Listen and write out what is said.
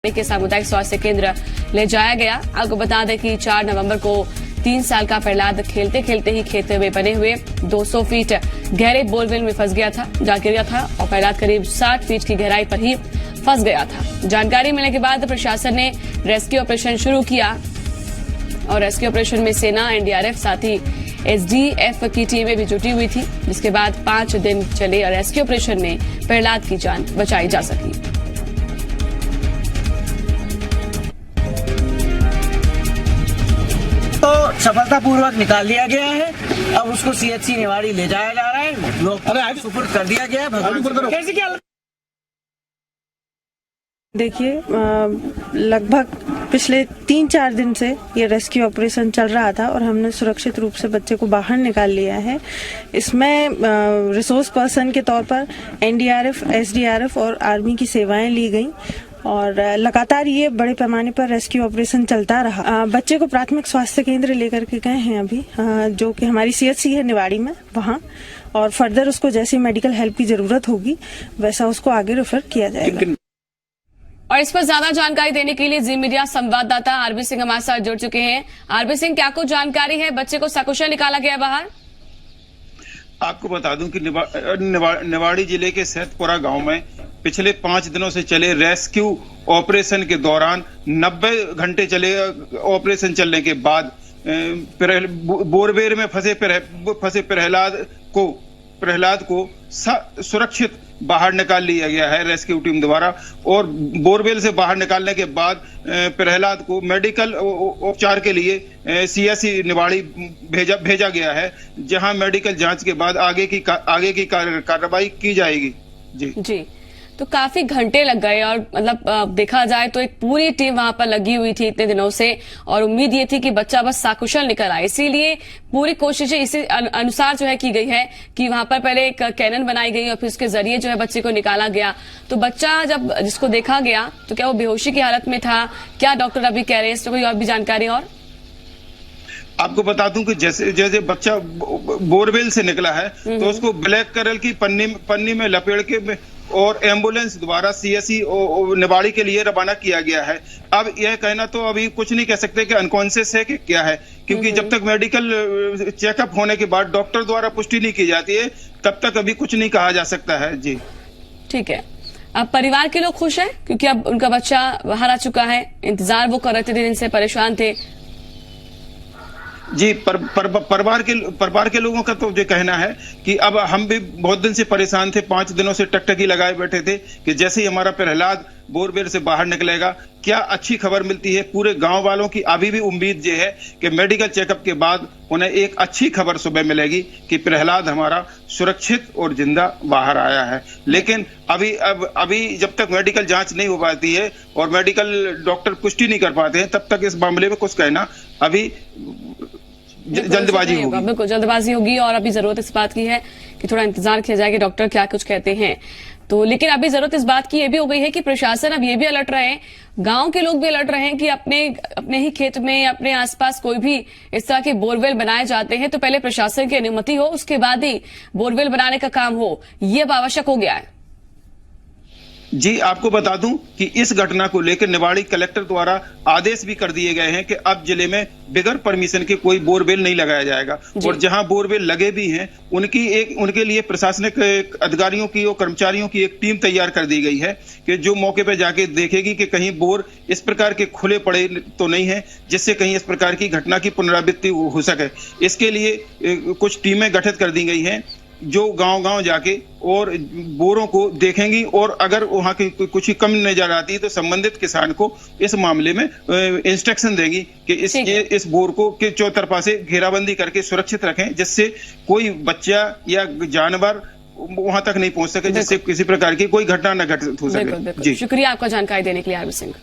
के सामुदायिक स्वास्थ्य केंद्र ले जाया गया। आपको बता दें कि 4 नवंबर को 3 साल का प्रहलाद खेलते खेलते ही खेत में बने हुए 200 फीट गहरे बोरवेल में फंस गया था, जा गिरा था और प्रहलाद करीब 60 फीट की गहराई पर ही फंस गया था। जानकारी मिलने के बाद प्रशासन ने रेस्क्यू ऑपरेशन शुरू किया और रेस्क्यू ऑपरेशन में सेना, एनडीआरएफ साथ ही एसडीएफ की टीमें भी जुटी हुई थी, जिसके बाद 5 दिन चले रेस्क्यू ऑपरेशन में प्रहलाद की जान बचाई जा सकी। तो सफलतापूर्वक निकाल लिया गया है। अब उसको सीएचसी निवाड़ी ले जाया जा रहा है, लोग सुपुर्द कर दिया गया है। कैसे क्या देखिए, लगभग पिछले 3-4 दिन से ये रेस्क्यू ऑपरेशन चल रहा था और हमने सुरक्षित रूप से बच्चे को बाहर निकाल लिया है। इसमें रिसोर्स पर्सन के तौर पर एनडीआरएफ, एसडीआरएफ और आर्मी की सेवाएं ली गई और लगातार ये बड़े पैमाने पर रेस्क्यू ऑपरेशन चलता रहा। बच्चे को प्राथमिक स्वास्थ्य केंद्र लेकर के गए हैं अभी, जो कि हमारी सीएचसी है निवाड़ी में, वहाँ, और फर्दर उसको जैसी मेडिकल हेल्प की जरूरत होगी वैसा उसको आगे रेफर किया जाएगा। और इस पर ज्यादा जानकारी देने के लिए जी मीडिया संवाददाता आरबी सिंह हमारे साथ जुड़ चुके हैं। आरबी सिंह, क्या कुछ जानकारी है? बच्चे को सकुशल निकाला गया बाहर? आपको बता दूं कि निवाड़ी जिले के सैदपुरा गांव में पिछले 5 दिनों से चले रेस्क्यू ऑपरेशन के दौरान 90 घंटे चले ऑपरेशन चलने के बाद बोरवेल में फंसे प्रहलाद को सुरक्षित बाहर निकाल लिया गया है रेस्क्यू टीम द्वारा। और बोरवेल से बाहर निकालने के बाद प्रहलाद को मेडिकल उपचार के लिए सीएचसी निवाड़ी भेजा गया है, जहां मेडिकल जांच के बाद आगे की कार्रवाई की जाएगी। जी, तो काफी घंटे लग गए और मतलब देखा जाए तो एक पूरी टीम वहां पर लगी हुई थी इतने दिनों से और उम्मीद ये थी कि बच्चा बस सकुशल निकल आए, इसीलिए पूरी कोशिशें इसी अनुसार जो है की गई है कि वहां पर पहले एक कैनन बनाई गई और फिर उसके जरिए जो है बच्चे को निकाला गया। तो बच्चा जब जिसको देखा गया तो क्या वो बेहोशी की हालत में था? क्या डॉक्टर अभी कह रहे हैं? इस पर कोई और भी जानकारी? और आपको बता दूं कि जैसे बच्चा बोरवेल से निकला है तो उसको ब्लैक कलर की पन्नी में लपेट के और एम्बुलेंस द्वारा सीएचसी निवाड़ी के लिए रवाना किया गया है। अब यह कहना तो अभी कुछ नहीं कह सकते कि अनकॉन्शियस है कि क्या है, क्योंकि जब तक मेडिकल चेकअप होने के बाद डॉक्टर द्वारा पुष्टि नहीं की जाती है तब तक अभी कुछ नहीं कहा जा सकता है। जी ठीक है। अब परिवार के लोग खुश हैं क्योंकि अब उनका बच्चा बाहर आ चुका है, इंतजार वो कर रहे थे, दिन से परेशान थे। जी, परिवार के लोगों का तो ये कहना है कि अब हम भी बहुत दिन से परेशान थे, 5 दिनों से टकटकी लगाए बैठे थे कि जैसे ही हमारा प्रहलाद बोरवेल से बाहर निकलेगा क्या अच्छी खबर मिलती है। पूरे गांव वालों की अभी भी उम्मीद ये है कि मेडिकल चेकअप के बाद उन्हें एक अच्छी खबर सुबह मिलेगी कि प्रहलाद हमारा सुरक्षित और जिंदा बाहर आया है। लेकिन अभी जब तक मेडिकल जांच नहीं हो पाती है और मेडिकल डॉक्टर पुष्टि नहीं कर पाते हैं तब तक इस मामले में कुछ कहना अभी जल्दबाजी होगी। बिल्कुल जल्दबाजी होगी और अभी जरूरत इस बात की है कि थोड़ा इंतजार किया जाए कि डॉक्टर क्या कुछ कहते हैं। तो लेकिन अभी जरूरत इस बात की ये भी हो गई है कि प्रशासन अब ये भी अलर्ट रहे, गांव के लोग भी अलर्ट रहे कि अपने ही खेत में, अपने आसपास कोई भी इस तरह के बोरवेल बनाए जाते हैं तो पहले प्रशासन की अनुमति हो, उसके बाद ही बोरवेल बनाने का काम हो, ये अब आवश्यक हो गया है। जी, आपको बता दूं कि इस घटना को लेकर निवाड़ी कलेक्टर द्वारा आदेश भी कर दिए गए हैं कि अब जिले में बिगर परमिशन के कोई बोरवेल नहीं लगाया जाएगा और जहां बोरवेल लगे भी हैं उनके लिए प्रशासनिक अधिकारियों की और कर्मचारियों की एक टीम तैयार कर दी गई है कि जो मौके पर जाके देखेगी कि कहीं बोर इस प्रकार के खुले पड़े तो नहीं है जिससे कहीं इस प्रकार की घटना की पुनरावृत्ति हो सके। इसके लिए कुछ टीमें गठित कर दी गई हैं जो गांव-गांव जाके और बोरों को देखेंगी और अगर वहां की कुछ ही कम नजर आती है तो संबंधित किसान को इस मामले में इंस्ट्रक्शन देंगी कि इस बोर को के चौतरफा से घेराबंदी करके सुरक्षित रखें जिससे कोई बच्चा या जानवर वहां तक नहीं पहुंच सके, जिससे किसी प्रकार की कोई घटना न घटित हो सके। जी, शुक्रिया आपका जानकारी देने के लिए आरबी सिंह।